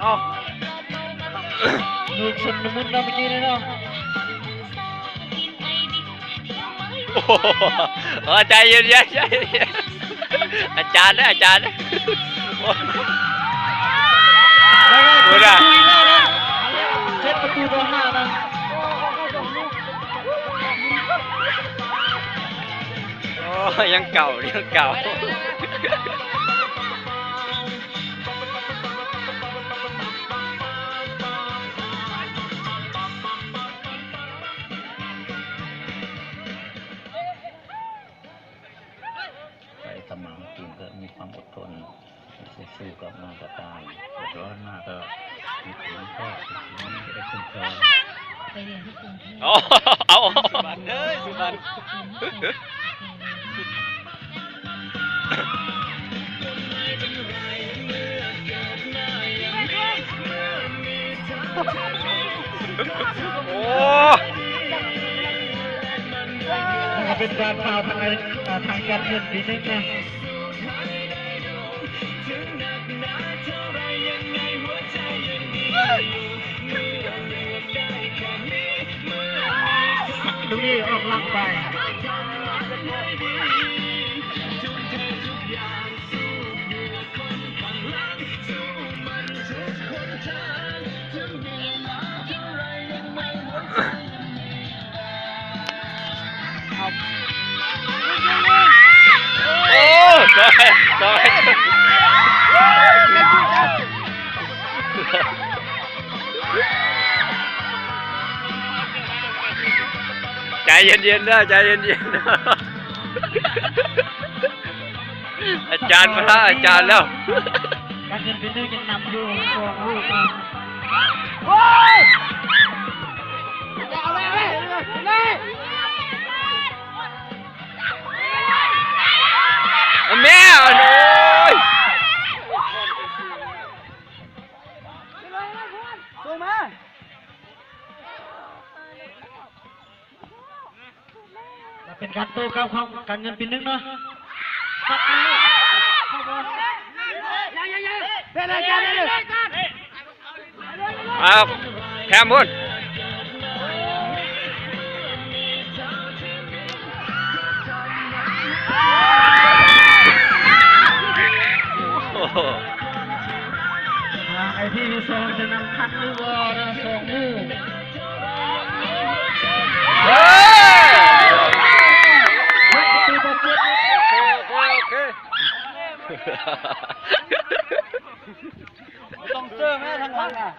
เอาดูชนมุนเราเมื่อกี้เลยเนาะโอ้โหใจเย็นๆใจเย็นอาจารย์นะอาจารย์นะโอ้ยเซตประตูตัวห้านะโอ้ยังเก่ายังเก่าสมองทีมก็มีความอดทนสู้กับงานกับการเดือดร้อนมากก็มีผลก็ไม่ได้คุ้มครองไปเรียนที่กรุงเทพเอาบันเอ้ยสุบันโอ้เป็นการข่าวทางการเงินปีนึงนะดูนี่ออกหลังไปใจเย็นๆนะใจเย็นๆนะอาจารย์มาแล้วอาจารย์แล้วการเงินปีนึงยังนำอยู่ตัวลูกแม่โอ้ยส่งมาเป็นการโต้กลับของการเงินปีนึงเนาะแพมบุญไอที่สองจะนำทันหรือว่าสองมือต้องเสื้อแม่ทั้งวันอ่ะ